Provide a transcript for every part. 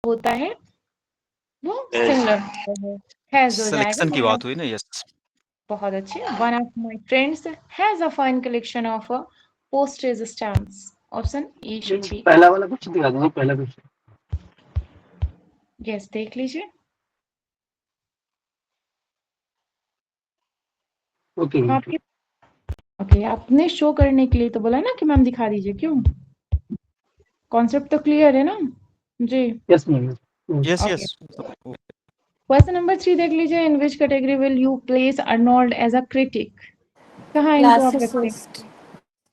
होता है वो सिमिलर हैज हो जाएगा। सिलेक्शन की बात हुई ना, यस। बहुत अच्छे। One of my friends has a fine collection of postage stamps. Option A should be. पहला वाला क्वेश्चन दिखा दो, पहला क्वेश्चन। यस, देख लीजिए। ओके ओके, आपने शो करने के लिए तो बोला ना कि मैम दिखा दीजिए, क्यों? कॉन्सेप्ट तो क्लियर है ना जी? Yes ma'am. Yes Okay. Yes. Question number 3 देख लीजिए। In which category will you place Arnold as a critic? कहाँ इनको आप रखते हैं?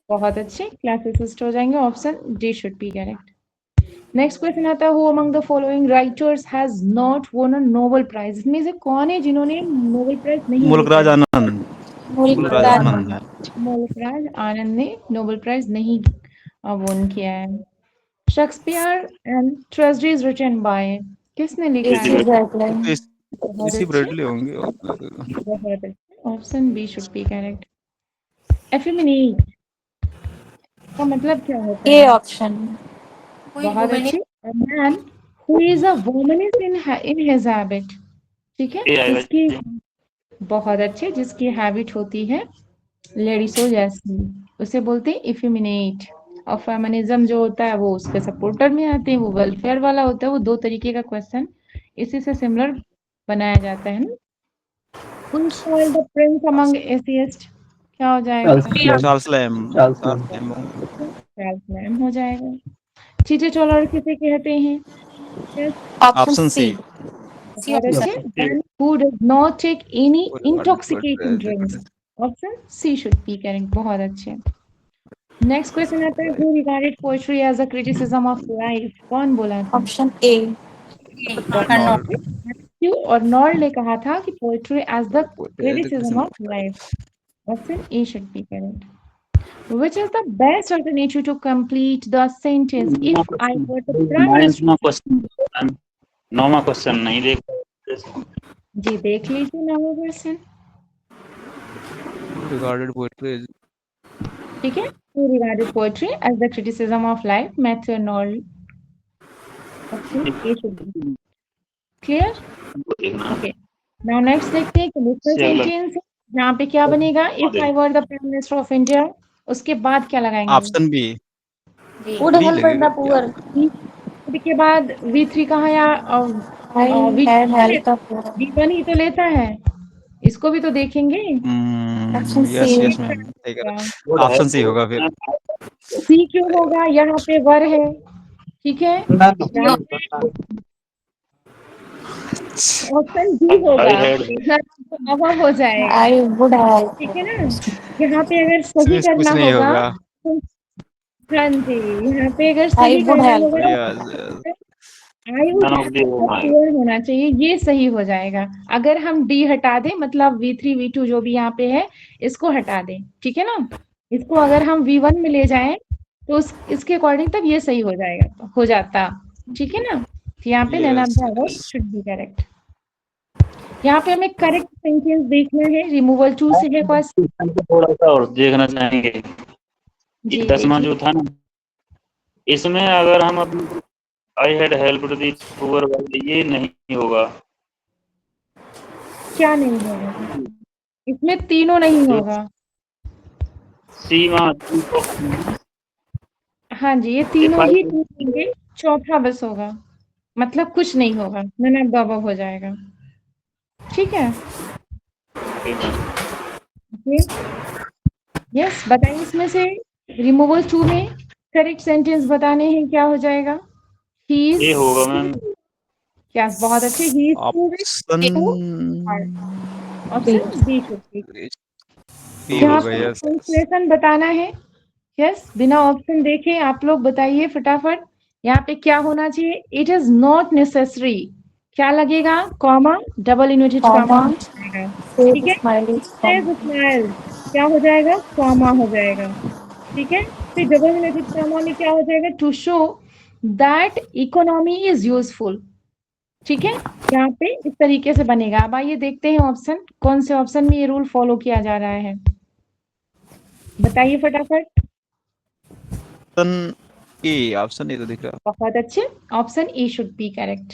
बहुत अच्छे, क्लासिसिस्ट हो जाएंगे। Option D should be correct. Next question आता है, who among the following writers has not won a Nobel prize? इसमें से कौन है जिन्होंने नोबेल प्राइज नहीं जीता? मुल्कराज आनंद। मुल्कराज आनंद। मुल्कराज आनंद ने नोबेल प्राइज नहीं वॉन किया है। Shakespeare and tragedies written by, किसने लिखा है? बहुत इसी अच्छे, ब्रेडली होंगे। बहुत अच्छे। Option B should be correct. Effeminate का मतलब क्या होता है? A option. बहुत अच्छे। A man who is a womanist in his habit, ठीक है, जिसकी बहुत अच्छे, जिसकी हैबिट होती है लेडीसो जैसी, उसे बोलते हैं इफेमिनेट। और फेमिनिज्म जो होता है वो उसके सपोर्टर में आते हैं, वो वेलफेयर वाला होता है। वो दो तरीके का क्वेश्चन इसी से सिमिलर बनाया जाता है ना। Who is called the prince among atheists? क्या हो जाएगा? Charles lamb. चार्ल्स लैम हो जाएगा। चीचे चौलर किसे कहते हैं? Option C. बहुत अच्छे। One who does not take any intoxicating drinks. Option C should be correct. बहुत अच्छे। नेक्स्ट क्वेश्चन आता है, who regarded poetry as a criticism of life? कौन बोला था? Option A. मैथ्यू अर्नोल्ड ने कहा था कि poetry as the criticism of life. Option A should be correct. Which is the best alternative to complete the sentence? If I were the prime minister. नौवां question नहीं देख जी देख लीजिए नवा क्वेश्चन, रिगार्डेड पोएट्री। ठीक है। Who regarded poetry as the criticism of life? Matthew Arnold. Option A should be clear. Okay. Now next देखते हैं conditional sentence। यहाँ पे क्या बनेगा? If I were the prime minister of India, उसके बाद क्या लगाएंगे? Option B. Would help the poor. के बाद V3 कहाँ या V1 ही तो लेता है, इसको भी तो देखेंगे। Yes yes ma'am, option C होगा फिर। सी क्यों होगा? यहाँ पे वर है, ठीक है। ऑप्शन डी होगा, अब हो जाएगा। आई वुड हेल्प, ठीक है ना। यहाँ पे अगर सही कुछ करना नहीं होगा होगा। तो हाँ जी, यहाँ पे अगर सही करना होगा आई वुड होना चाहिए, ये सही हो जाएगा। अगर हम डी हटा दें, मतलब V3 V2 जो भी यहाँ पे है इसको हटा दें, ठीक है ना। इसको अगर हम V1 में ले जाएं तो इसके अकॉर्डिंग तब ये सही हो जाएगा, हो जाता, ठीक है ना। तो यहाँ पे none of the above should be correct. यहाँ पे हमें करेक्ट सेंटेंस देखना है। रिमूवल टू से है क्वेश्चन, थोड़ा सा और देखना चाहेंगे। जी 10वां जो था ना, इसमें अगर हम अपने I had helped the poor वाले, ये नहीं होगा। क्या नहीं होगा? इसमें तीनों नहीं होगा। सीमा हाँ जी, ये तीनों ही होंगे, चौथा बस होगा, मतलब कुछ नहीं होगा, नन ऑफ द अबव हो जाएगा, ठीक है। यस, बताइए इसमें से रिमूवल टू में करेक्ट सेंटेंस बताने हैं, क्या हो जाएगा? ही इज, ये होगा मैम। क्या बहुत अच्छे। He is option B should be. B यहाँ होगा। यस ट्रांसलेशन बताना है। यस, बिना ऑप्शन देखे आप लोग बताइए फटाफट। यहाँ पे क्या होना चाहिए? इट इज नॉट नेसेसरी, क्या लगेगा? कॉमा, डबल इन्वर्टेड कॉमा, ठीक है। स्माइल क्या हो जाएगा? कॉमा हो जाएगा, ठीक है। फिर डबल इन्वर्टेड कॉमा में क्या हो जाएगा? To show that economy is useful, ठीक है। यहाँ पे इस तरीके से बनेगा। अब आइए देखते हैं ऑप्शन, कौन से ऑप्शन में ये रूल फॉलो किया जा रहा है, बताइए फटाफट। ए, ऑप्शन ए तो दिख रहा। बहुत अच्छे, option A should be correct.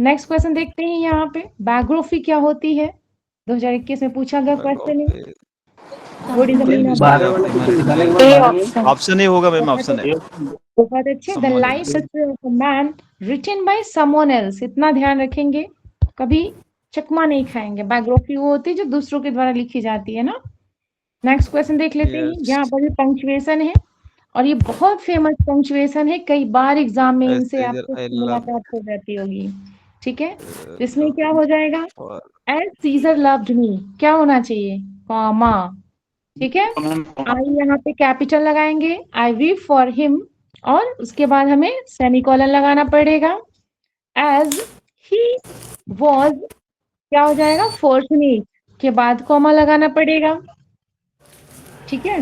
Next question देखते हैं यहाँ पे, बायोग्राफी क्या होती है? 2021 में पूछा गया क्वेश्चन है। What is the meaning of 12 वाला क्वेश्चन निकालेंगे बाद में। ऑप्शन ऑप्शन ए होगा मैम, ऑप्शन ए। बहुत अच्छे, the Someone life else. History of a man written by someone else, इतना ध्यान रखेंगे, कभी चकमा नहीं खाएंगे। बायोग्राफी वो होती है जो दूसरों के द्वारा लिखी जाती है ना। नेक्स्ट क्वेश्चन देख लेते हैं, Yes. यहाँ पर भी पंक्चुएशन है और ये बहुत फेमस पंक्चुएशन है, कई बार एग्जाम में इनसे Caesar, आपको I love मुलाकात हो जाती होगी। ठीक है, इसमें क्या हो जाएगा? और एज सीजर लव्ड मी, क्या होना चाहिए? कॉमा। ठीक है, आई यहाँ पे कैपिटल लगाएंगे, आई वी फॉर हिम, और उसके बाद हमें सेमीकोलन लगाना पड़ेगा। एज ही वॉज, क्या हो जाएगा? फॉर्चुनेट के बाद कॉमा लगाना पड़ेगा। ठीक है,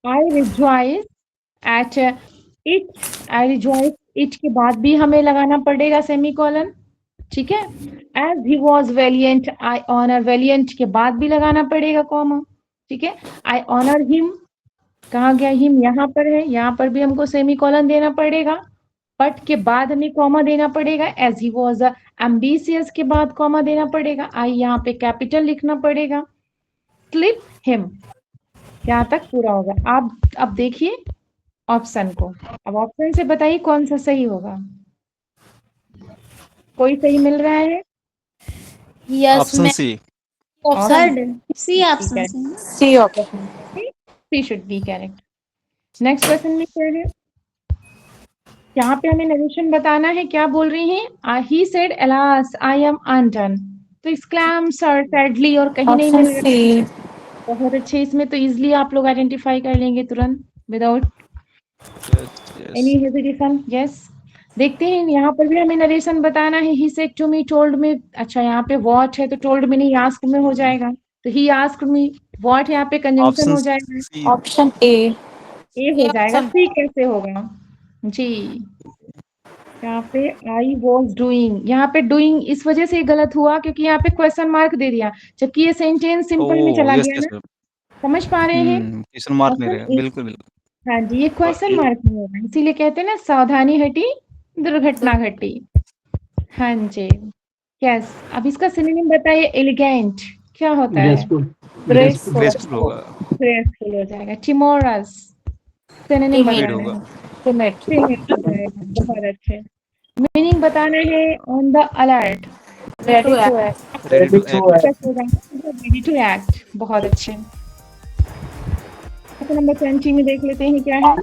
I rejoice at it, I rejoice it के बाद भी हमें लगाना पड़ेगा सेमीकोलन। ठीक है, as he was valiant, I honour, valiant के बाद भी लगाना पड़ेगा कॉमा। ठीक है, आई ऑनर हिम, कहाँ गया हिम? यहाँ पर है, यहाँ पर भी हमको सेमीकोलन देना पड़ेगा। बट के बाद हमें कॉमा देना पड़ेगा। एज ही वॉज एम्बिशियस के बाद कॉमा देना पड़ेगा। आई यहाँ पे कैपिटल लिखना पड़ेगा। स्लिप हिम, यहाँ तक पूरा होगा। आप अब देखिए ऑप्शन को, अब ऑप्शन से बताइए कौन सा सही होगा। कोई सही मिल रहा है? Yes option C. Option C, option C option C should be correct. Next question में क्या है? यहाँ पे हमें नरेशन बताना है, क्या बोल रही हैं? He said alas I am undone, तो exclaim सर सैडली और कहीं नहीं मिल रहा है। बहुत अच्छे, इसमें तो इजिली आप लोग आइडेंटिफाई कर लेंगे तुरंत विदाउट एनी हेजिटेशन। यस, देखते हैं यहाँ पर भी हमें नरेशन बताना है। He said to me, told me, अच्छा यहाँ पे व्हाट है तो टोल्ड मी नहीं आस्क्ड में हो जाएगा, तो ही आस्क्ड मी, व्हाट यहाँ पे कंजंक्शन हो जाएगा, ऑप्शन ए हो जाएगा। सी कैसे होगा जी? यहाँ पे आई वॉज डूइंग, यहाँ पे डूइंग इस वजह से गलत हुआ क्योंकि यहाँ पे क्वेश्चन मार्क दे दिया, जबकि ये सेंटेंस सिंपल में चला गया ना। समझ पा रहे हैं? क्वेश्चन मार्क नहीं रहेगा, बिल्कुल बिल्कुल। हाँ जी, ये क्वेश्चन मार्क नहीं होगा, इसीलिए कहते हैं ना सावधानी हटी दुर्घटना घटी। हाँ जी, यस। अब इसका सिनोनिम बताइए। एलिगेंट क्या होता है? ग्रेसफुल। ग्रेसफुल होगा। ग्रेसफुल हो जाएगा। टिमोरस सिनोनिम Timid बताना होगा। है। Timid हो जाएगा। बहुत अच्छे। मीनिंग बताना है। On the alert, ready to act Ready to act. Ready to act. बहुत अच्छे। नंबर 20 में देख लेते हैं क्या है।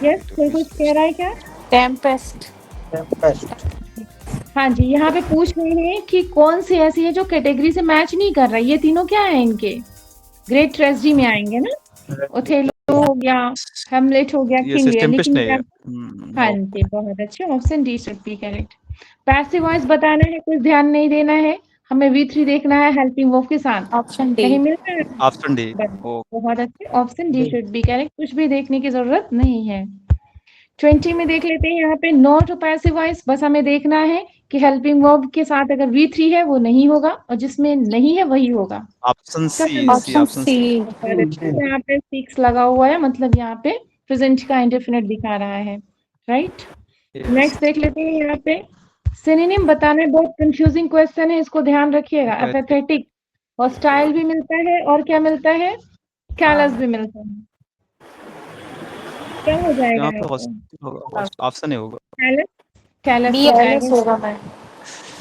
यस, कोई कुछ कह रहा है क्या? टेम्पेस्ट हाँ जी, यहाँ पे पूछ रहे हैं कि कौन सी ऐसी है जो कैटेगरी से मैच नहीं कर रहा। ये तीनों क्या है इनके? ग्रेट ट्रेजेडी में आएंगे ना। ओथेलो हो गया, हेमलेट हो गया, ये किंग लियर, टेम्पेस्ट लेकिन नहीं है। क्या- हाँ जी, बहुत अच्छे। Option D should be correct. Passive voice बताना है, कुछ ध्यान नहीं देना है, हमें V3 देखना है हेल्पिंग वर्ब के साथ। ऑप्शन डी कहीं मिल रहा है? Option D. बहुत अच्छे, option D should be correct. कुछ भी देखने की जरूरत नहीं है। 20 में देख लेते हैं, यहाँ पे नॉट पैसिव वॉइस, बस हमें देखना है कि हेल्पिंग वर्ब के साथ अगर V3 है वो नहीं होगा और जिसमें नहीं है वही होगा। Option C. ऑप्शन सी यहाँ पे 6 लगा हुआ है, मतलब यहाँ पे प्रेजेंट का इंडेफिनिट दिखा रहा है, राइट। नेक्स्ट देख लेते हैं, यहाँ पे सिनोनिम बताना है। बहुत कंफ्यूजिंग क्वेश्चन है, इसको ध्यान रखिएगा। एपेथेटिक, हॉस्टाइल भी मिलता है और क्या मिलता है? कैलस भी मिलता है। क्या हो जाएगा? यहाँ पे होगा, ऑप्शन ए होगा। कैलस, कैलस बी एस होगा मैम।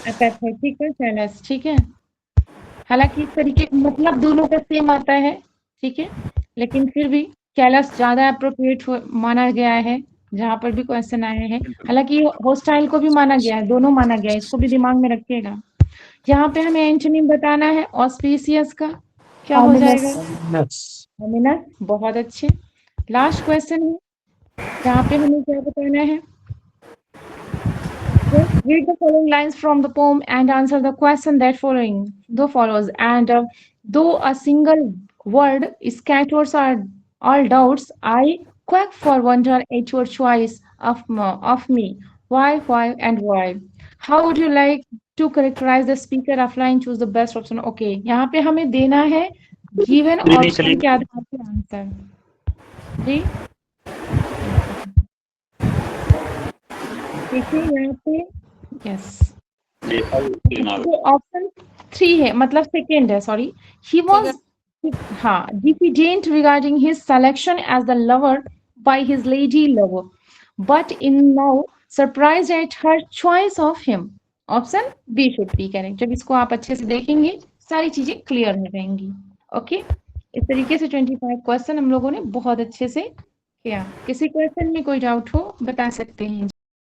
एपेथेटिक और कैलस, ठीक है। हालांकि इस तरीके मतलब दोनों का सेम आता है, ठीक है, लेकिन फिर भी कैलस ज्यादा अप्रोप्रिएट माना गया है जहां पर भी क्वेश्चन आए हैं। हालांकि हॉस्टाइल को भी माना गया है, दोनों माना गया है, इसको भी दिमाग में रखिएगा। यहाँ पे हमें एंटोनिम बताना है ऑस्पिशियस का, क्या हो जाएगा? ओमिनस। बहुत अच्छे। लास्ट क्वेश्चन है, यहाँ पे हमें क्या बताना है? Read the following lines from the poem and answer the question that follows. And though a single word scatters all doubts, I quack for wonder at your choice of me. Why, and why? How would you like to characterize the speaker? Offline, choose the best option. Okay, यहाँ पे हमें देना है given option के आधार पर answer. जी देखिए यहाँ पे यस जी जनाब ऑप्शन 3 है मतलब सेकेंड है सॉरी ही वाज हाँ diffident regarding his selection as the lover by his lady lover but in now surprise at her choice of him option B should be correct जब इसको आप अच्छे से देखेंगे सारी चीजें क्लियर हो जाएंगी ओके इस तरीके से 25 क्वेश्चन हम लोगों ने बहुत अच्छे से किया किसी क्वेश्चन में कोई डाउट हो बता सकते हैं